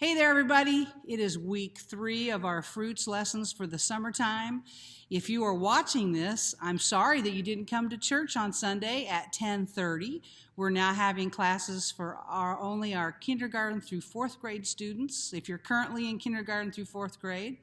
Hey there, everybody. It is week 3 of our fruits lessons for the summertime. If you are watching this, I'm sorry that you didn't come to church on Sunday at 10:30. We're now having classes for only our kindergarten through 4th grade students. If you're currently in kindergarten through 4th grade,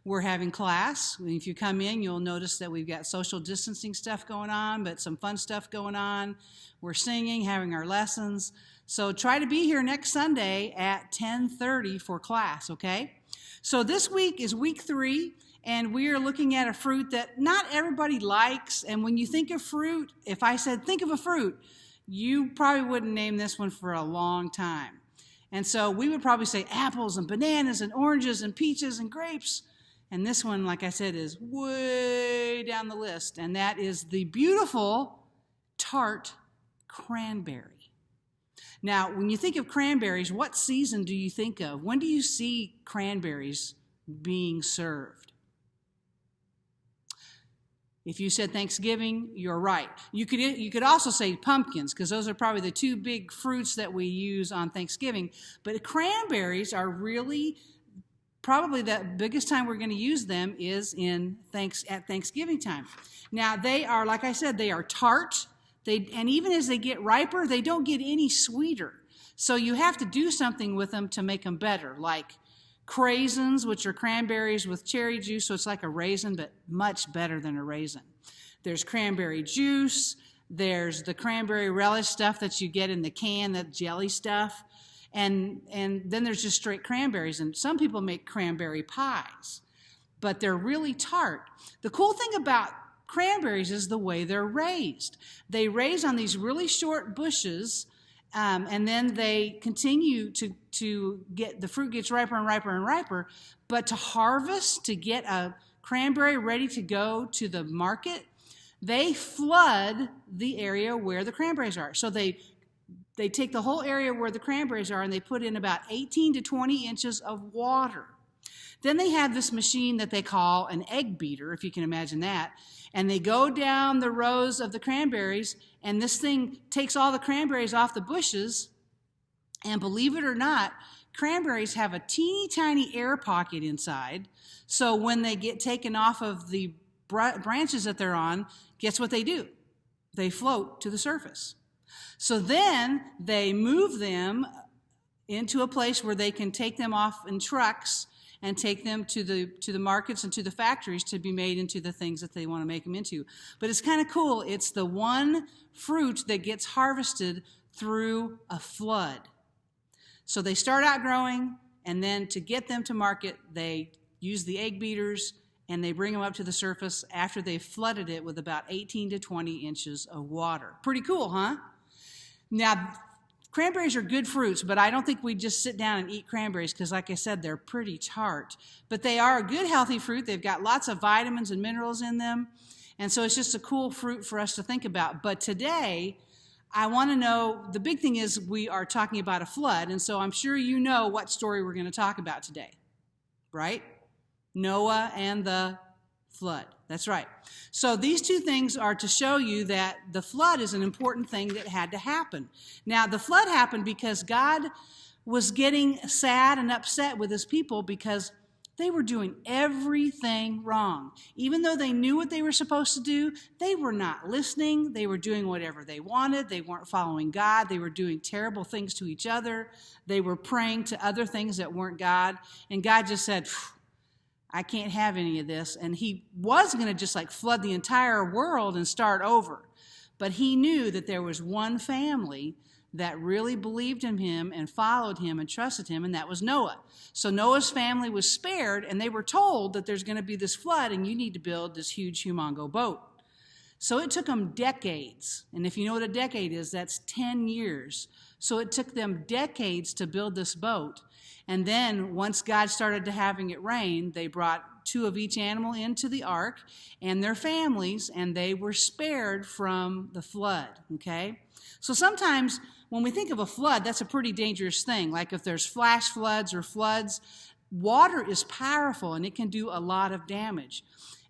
we're having class. If you come in, you'll notice that we've got social distancing stuff going on, but some fun stuff going on. We're singing, having our lessons. So try to be here next Sunday at 10:30 for class, okay? So this week is week 3, and we are looking at a fruit that not everybody likes. And when you think of fruit, if I said think of a fruit, you probably wouldn't name this one for a long time. And so we would probably say apples and bananas and oranges and peaches and grapes. And this one, like I said, is way down the list, and that is the beautiful tart cranberry. Now, when you think of cranberries, what season do you think of? When do you see cranberries being served? If you said Thanksgiving, you're right. You could also say pumpkins, because those are probably the 2 big fruits that we use on Thanksgiving. But cranberries are really probably the biggest time we're going to use them is at Thanksgiving time. Now, they are, like I said, they are tart. And even as they get riper, they don't get any sweeter. So you have to do something with them to make them better, like craisins, which are cranberries with cherry juice, so it's like a raisin, but much better than a raisin. There's cranberry juice. There's the cranberry relish stuff that you get in the can, that jelly stuff. And then there's just straight cranberries. And some people make cranberry pies, but they're really tart. The cool thing about cranberries is the way they're raised. They raise on these really short bushes, and then they continue to get, the fruit gets riper and riper and riper, but to harvest, to get a cranberry ready to go to the market, they flood the area where the cranberries are. So they take the whole area where the cranberries are and they put in about 18 to 20 inches of water. Then they have this machine that they call an egg beater, if you can imagine that. And they go down the rows of the cranberries, and this thing takes all the cranberries off the bushes. And believe it or not, cranberries have a teeny tiny air pocket inside. So when they get taken off of the branches that they're on, guess what they do? They float to the surface. So then they move them into a place where they can take them off in trucks and take them to the markets and to the factories to be made into the things that they want to make them into. But it's kind of cool. It's the one fruit that gets harvested through a flood. So they start out growing, and then to get them to market, they use the egg beaters, and they bring them up to the surface after they've flooded it with about 18 to 20 inches of water. Pretty cool, huh? Now, cranberries are good fruits, but I don't think we just sit down and eat cranberries because, like I said, they're pretty tart. But they are a good, healthy fruit. They've got lots of vitamins and minerals in them. And so it's just a cool fruit for us to think about. But today, I want to know, the big thing is we are talking about a flood. And so I'm sure you know what story we're going to talk about today, right? Noah and the flood. That's right. So these 2 things are to show you that the flood is an important thing that had to happen. Now, the flood happened because God was getting sad and upset with his people because they were doing everything wrong. Even though they knew what they were supposed to do, they were not listening. They were doing whatever they wanted. They weren't following God. They were doing terrible things to each other. They were praying to other things that weren't God. And God just said, I can't have any of this. And he was going to just like flood the entire world and start over. But he knew that there was one family that really believed in him and followed him and trusted him, and that was Noah. So Noah's family was spared, and they were told that there's going to be this flood, and you need to build this huge, humongo boat. So it took them decades. And if you know what a decade is, that's 10 years. So it took them decades to build this boat. And then once God started to having it rain, they brought 2 of each animal into the ark and their families, and they were spared from the flood, okay? So sometimes when we think of a flood, that's a pretty dangerous thing. Like if there's flash floods or floods, water is powerful and it can do a lot of damage.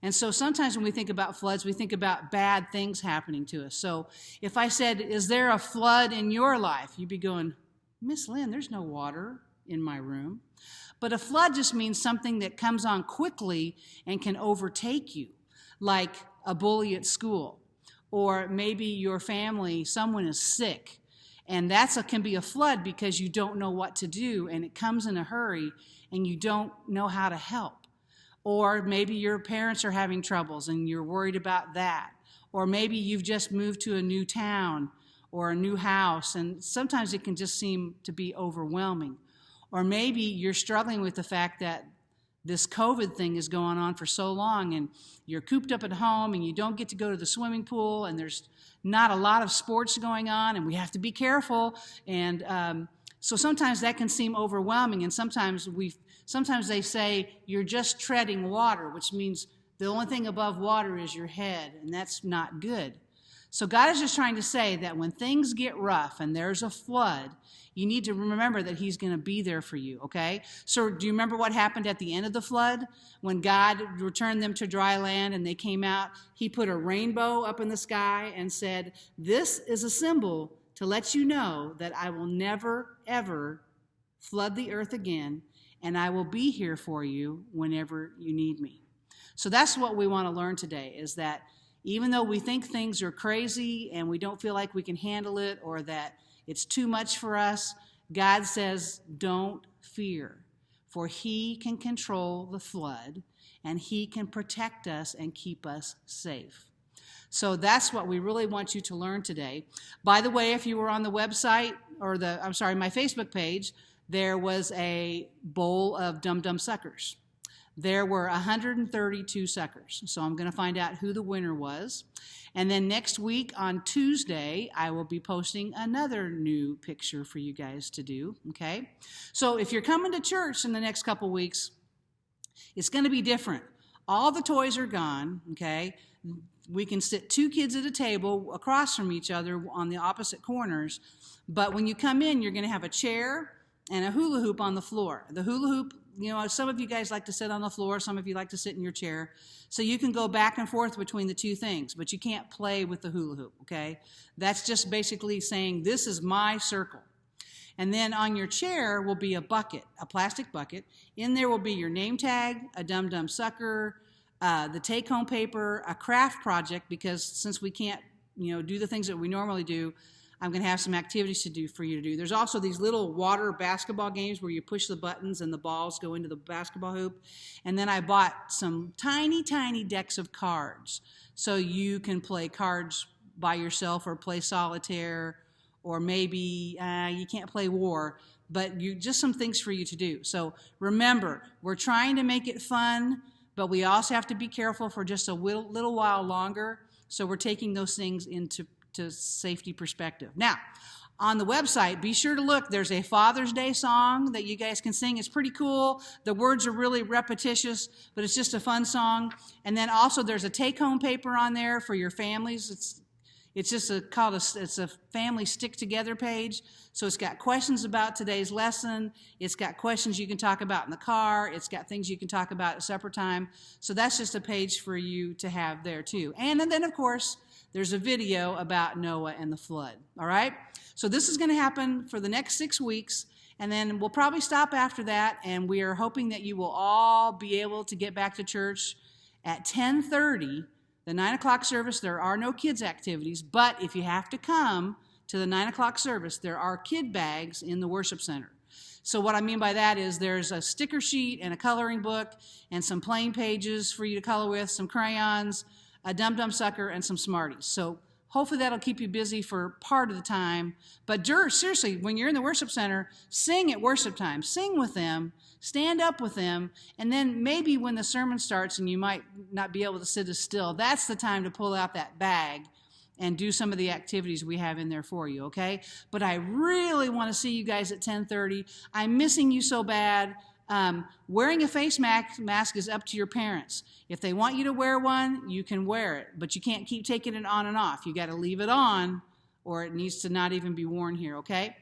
And so sometimes when we think about floods, we think about bad things happening to us. So if I said, is there a flood in your life? You'd be going, Miss Lynn, there's no water. in my room. But a flood just means something that comes on quickly and can overtake you, like a bully at school, or maybe your family, someone is sick, and can be a flood because you don't know what to do, and it comes in a hurry, and you don't know how to help. Or maybe your parents are having troubles, and you're worried about that. Or maybe you've just moved to a new town or a new house, and sometimes it can just seem to be overwhelming. Or maybe you're struggling with the fact that this COVID thing is going on for so long, and you're cooped up at home, and you don't get to go to the swimming pool, and there's not a lot of sports going on, and we have to be careful. And so sometimes that can seem overwhelming, and sometimes they say you're just treading water, which means the only thing above water is your head, and that's not good. So God is just trying to say that when things get rough and there's a flood, you need to remember that he's going to be there for you, okay? So do you remember what happened at the end of the flood? When God returned them to dry land and they came out, he put a rainbow up in the sky and said, "This is a symbol to let you know that I will never, ever flood the earth again, and I will be here for you whenever you need me." So that's what we want to learn today, is that even though we think things are crazy and we don't feel like we can handle it or that it's too much for us, God says, don't fear, for he can control the flood and he can protect us and keep us safe. So that's what we really want you to learn today. By the way, if you were on the website or my Facebook page, there was a bowl of Dum Dum suckers. There were 132 suckers, so I'm going to find out who the winner was. And then next week on Tuesday, I will be posting another new picture for you guys to do, okay? So if you're coming to church in the next couple weeks, it's going to be different. All the toys are gone, okay? We can sit 2 kids at a table across from each other on the opposite corners, but when you come in, you're going to have a chair and a hula hoop on the floor. The hula hoop, some of you guys like to sit on the floor, some of you like to sit in your chair. So you can go back and forth between the 2 things, but you can't play with the hula hoop, okay? That's just basically saying, this is my circle. And then on your chair will be a bucket, a plastic bucket. In there will be your name tag, a Dum Dum sucker, the take-home paper, a craft project, because since we can't, do the things that we normally do, I'm going to have some activities to do for you to do. There's also these little water basketball games where you push the buttons and the balls go into the basketball hoop. And then I bought some tiny, tiny decks of cards. So you can play cards by yourself or play solitaire, or maybe you can't play war, but just some things for you to do. So remember, we're trying to make it fun, but we also have to be careful for just a little while longer. So we're taking those things into safety perspective. Now, on the website, be sure to look. There's a Father's Day song that you guys can sing. It's pretty cool. The words are really repetitious, but it's just a fun song. And then also there's a take-home paper on there for your families. It's just it's a family stick-together page. So it's got questions about today's lesson. It's got questions you can talk about in the car. It's got things you can talk about at supper time. So that's just a page for you to have there too. And then, of course, there's a video about Noah and the flood, all right? So this is going to happen for the next 6 weeks, and then we'll probably stop after that, and we are hoping that you will all be able to get back to church at 10:30, the 9 o'clock service. There are no kids' activities, but if you have to come to the 9 o'clock service, there are kid bags in the worship center. So what I mean by that is there's a sticker sheet and a coloring book and some plain pages for you to color with, some crayons, a Dum Dum sucker, and some Smarties. So hopefully that'll keep you busy for part of the time. But seriously, when you're in the worship center, sing at worship time. Sing with them, stand up with them, and then maybe when the sermon starts and you might not be able to sit as still, that's the time to pull out that bag and do some of the activities we have in there for you, okay? But I really want to see you guys at 10:30. I'm missing you so bad. Wearing a face mask is up to your parents. If they want you to wear one, you can wear it, but you can't keep taking it on and off. You got to leave it on, or it needs to not even be worn here, okay?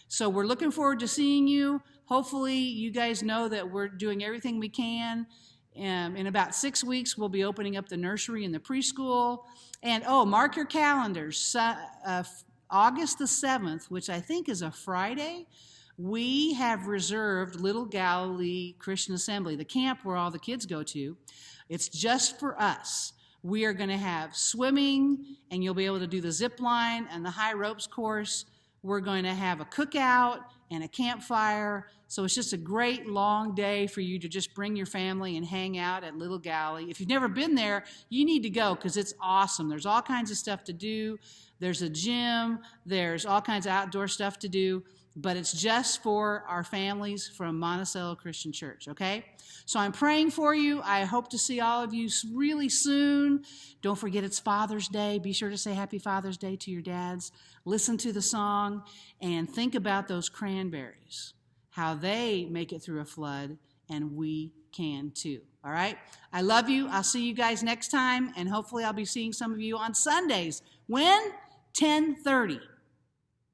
So we're looking forward to seeing you. Hopefully you guys know that we're doing everything we can. In about 6 weeks, we'll be opening up the nursery and the preschool. And mark your calendars. August the 7th, which I think is a Friday, we have reserved Little Galilee Christian Assembly, the camp where all the kids go to. It's just for us. We are going to have swimming, and you'll be able to do the zip line and the high ropes course. We're going to have a cookout and a campfire. So it's just a great long day for you to just bring your family and hang out at Little Galilee. If you've never been there, you need to go because it's awesome. There's all kinds of stuff to do. There's a gym. There's all kinds of outdoor stuff to do. But it's just for our families from Monticello Christian Church, okay? So I'm praying for you. I hope to see all of you really soon. Don't forget it's Father's Day. Be sure to say Happy Father's Day to your dads. Listen to the song and think about those cranberries, how they make it through a flood, and we can too, all right? I love you. I'll see you guys next time, and hopefully I'll be seeing some of you on Sundays. When? 10:30.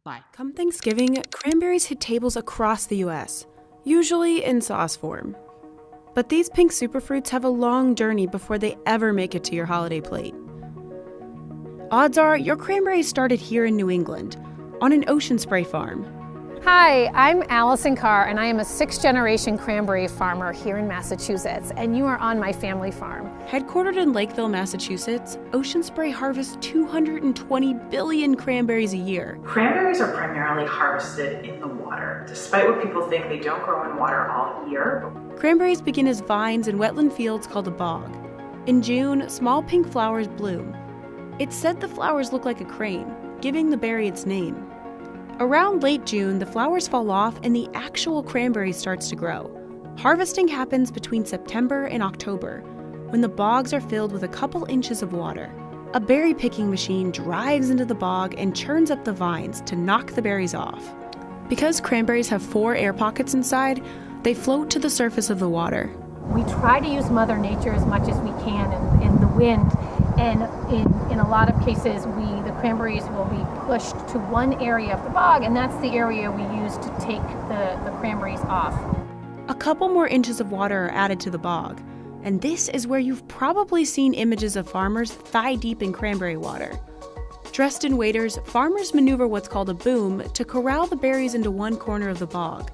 Bye. Come Thanksgiving, cranberries hit tables across the U.S., usually in sauce form. But these pink superfruits have a long journey before they ever make it to your holiday plate. Odds are your cranberries started here in New England, on an Ocean Spray farm. Hi, I'm Allison Carr, and I am a 6th-generation cranberry farmer here in Massachusetts, and you are on my family farm. Headquartered in Lakeville, Massachusetts, Ocean Spray harvests 220 billion cranberries a year. Cranberries are primarily harvested in the water. Despite what people think, they don't grow in water all year. Cranberries begin as vines in wetland fields called a bog. In June, small pink flowers bloom. It's said the flowers look like a crane, giving the berry its name. Around late June, the flowers fall off and the actual cranberry starts to grow. Harvesting happens between September and October, when the bogs are filled with a couple inches of water. A berry picking machine drives into the bog and churns up the vines to knock the berries off. Because cranberries have 4 air pockets inside, they float to the surface of the water. We try to use Mother Nature as much as we can in the wind, and in a lot of cases, the cranberries will be pushed to one area of the bog, and that's the area we use to take the cranberries off. A couple more inches of water are added to the bog, and this is where you've probably seen images of farmers thigh-deep in cranberry water. Dressed in waders, farmers maneuver what's called a boom to corral the berries into one corner of the bog.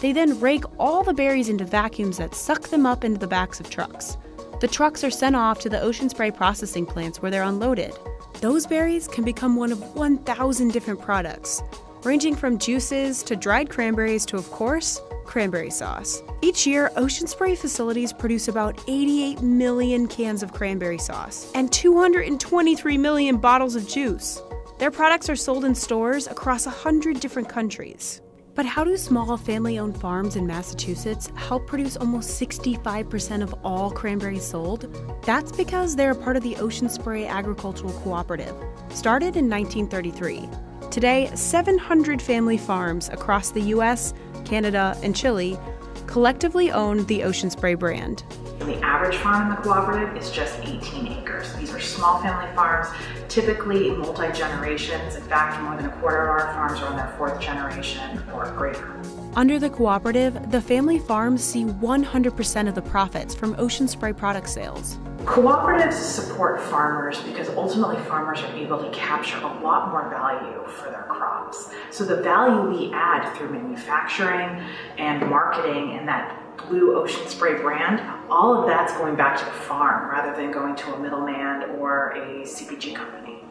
They then rake all the berries into vacuums that suck them up into the backs of trucks. The trucks are sent off to the Ocean Spray processing plants where they're unloaded. Those berries can become one of 1,000 different products, ranging from juices to dried cranberries to, of course, cranberry sauce. Each year, Ocean Spray facilities produce about 88 million cans of cranberry sauce and 223 million bottles of juice. Their products are sold in stores across 100 different countries. But how do small family-owned farms in Massachusetts help produce almost 65% of all cranberries sold? That's because they're a part of the Ocean Spray Agricultural Cooperative, started in 1933. Today, 700 family farms across the US, Canada, and Chile collectively own the Ocean Spray brand. The average farm in the cooperative is just 18 acres. These are small family farms, typically multi-generations. In fact, more than a quarter of our farms are on their 4th generation or greater. Under the cooperative, the family farms see 100% of the profits from Ocean Spray product sales. Cooperatives support farmers because ultimately farmers are able to capture a lot more value for their crops. So the value we add through manufacturing and marketing and that Blue Ocean Spray brand, all of that's going back to the farm rather than going to a middleman or a CPG company.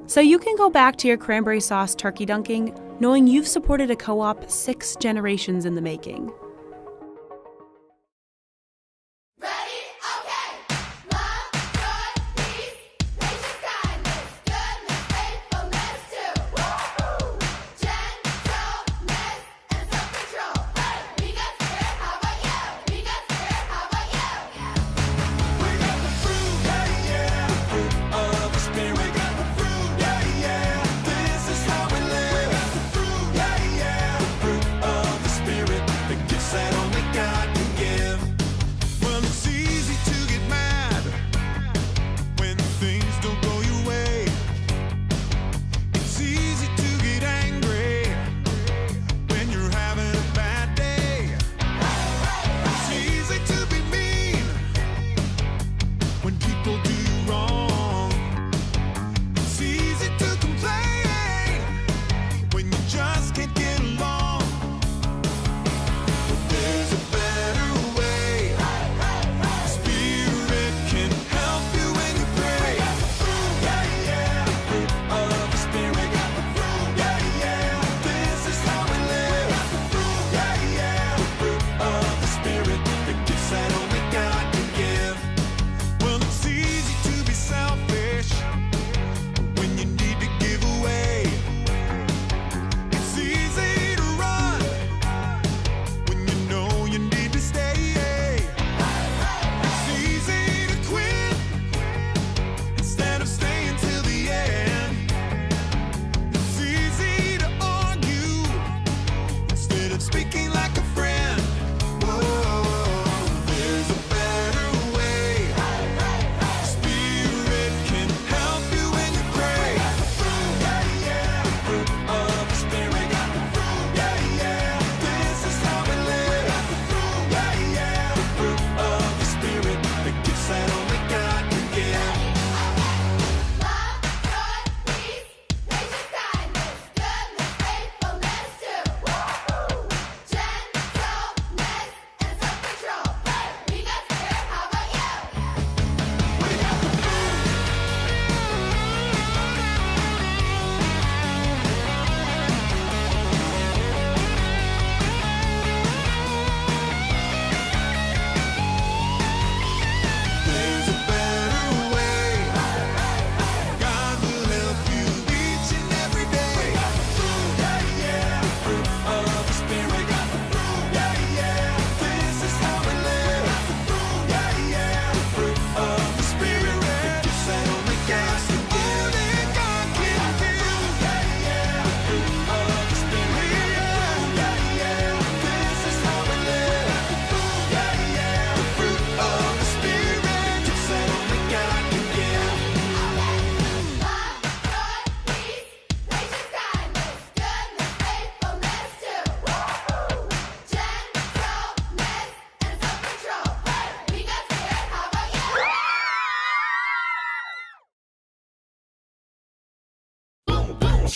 So you can go back to your cranberry sauce turkey dunking knowing you've supported a co-op 6 generations in the making. The gifts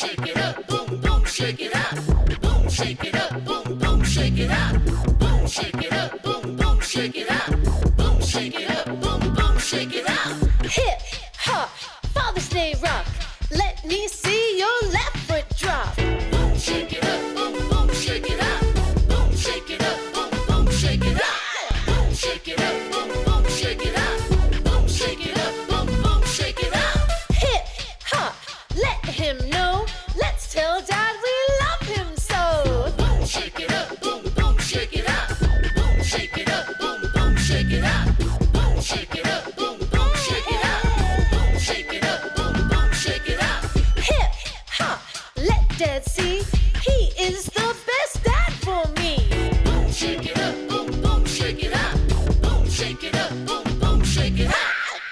shake it up, boom, boom, shake it up, boom, shake it up, boom, boom, shake it up, boom, shake it up, boom, boom, shake it up, boom, shake it up, boom, boom, shake it up. Hip hop, Father's Day rock. Let me see your left foot drop. Boom, shake it up, boom, boom, shake it up, boom, shake it up, boom, boom, shake it up, boom, shake it up, boom, boom, shake it up, boom, shake it up, boom, boom, shake it up. Hip hop, let him know. Let's tell Dad we love him so. Boom, shake it up, boom, boom, shake it up, boom, shake it up, boom, boom, shake it up, boom, shake it up, boom, boom, shake it up, boom, shake it up, boom, boom, shake it up. Hip hop, let Dad see he is the best dad for me. Boom, shake it up, boom, boom, shake it up, boom, shake it up, boom, boom, shake it up,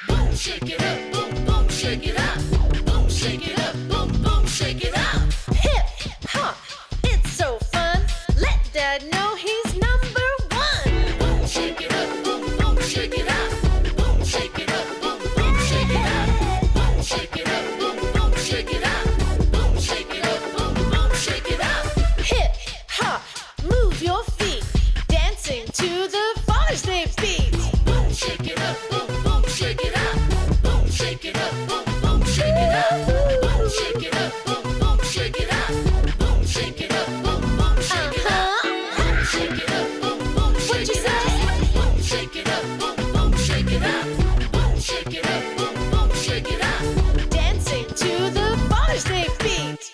boom, shake it up, boom, boom, shake it up, boom, shake it up, boom, boom, shake it up. Hip hop, it's so fun. Let Dad know he's number one. Boom, shake it up, boom, boom, shake it up, boom, shake it up, boom, boom, shake it up, boom, shake it up, boom, boom, shake it up, boom, shake it up, boom, boom, shake it up. Hip hop, move your feet, dancing to the Father's Day beat. Boom, shake it up, boom, boom, shake it up, boom, shake it up, boom, boom, shake it up, boom, shake it up, boom, boom, shake it up, boom, shake it up, boom, boom, shake it up, boom, shake it up, boom, boom, shake it up, boom, shake it up, boom, boom, shake it up, boom, shake it up, boom, boom, shake it up. Dancing to the Father's Day beat.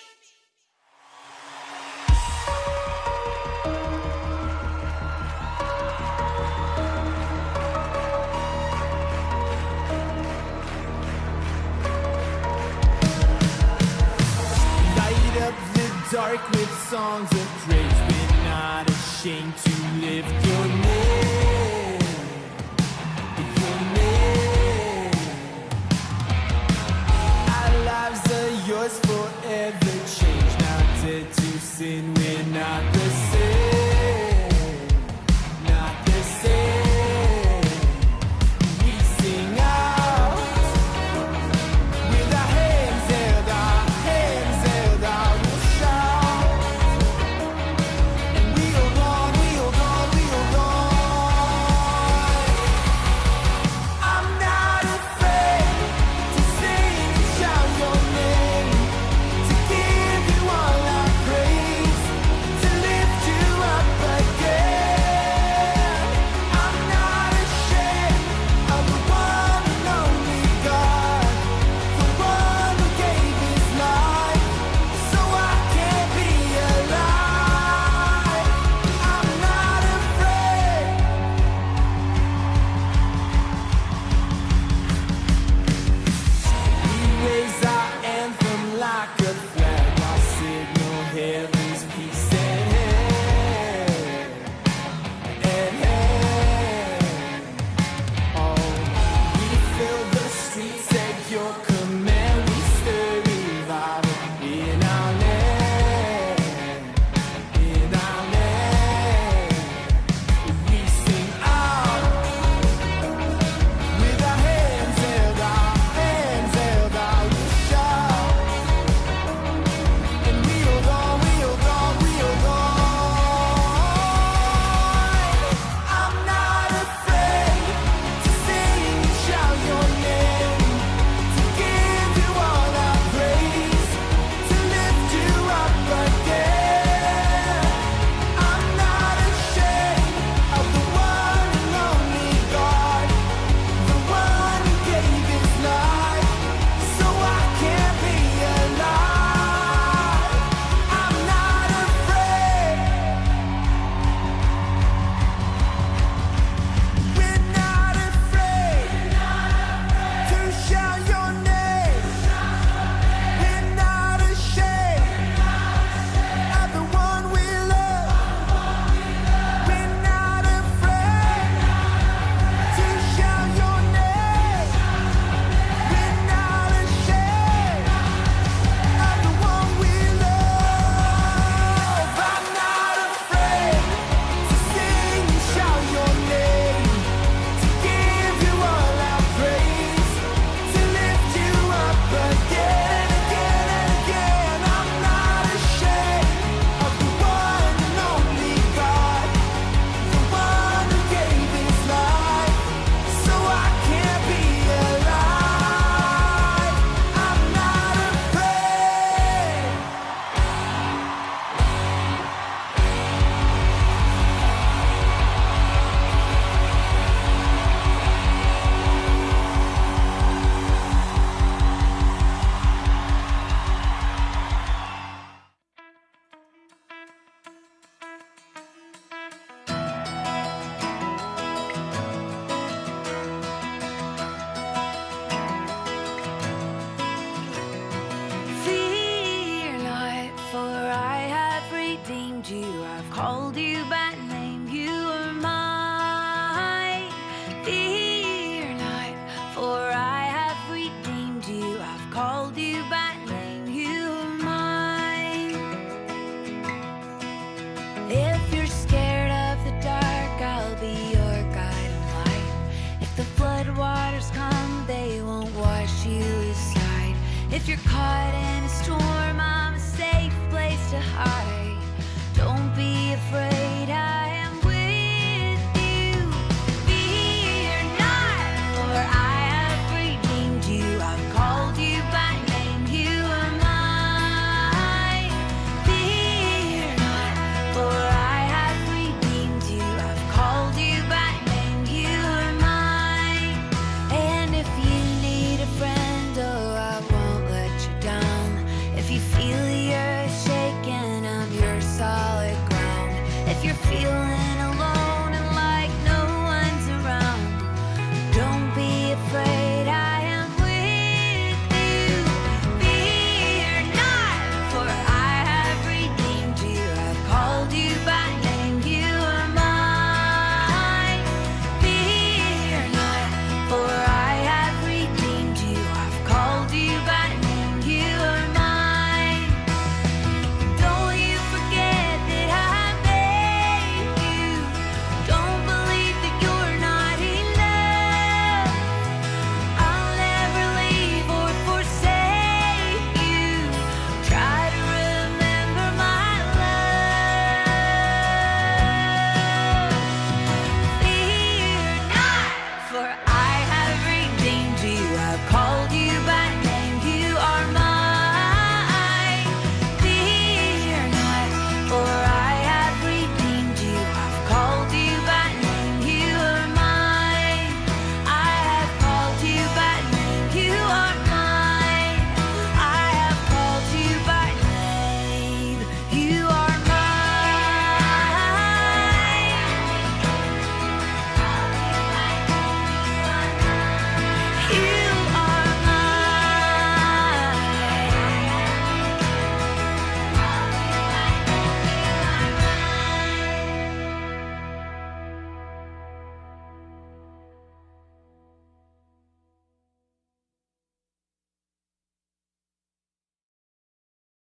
Light up the dark with songs of praise. We're not ashamed to lift your name. Your name. Our lives are yours forever changed. Not dead to sin, we're not the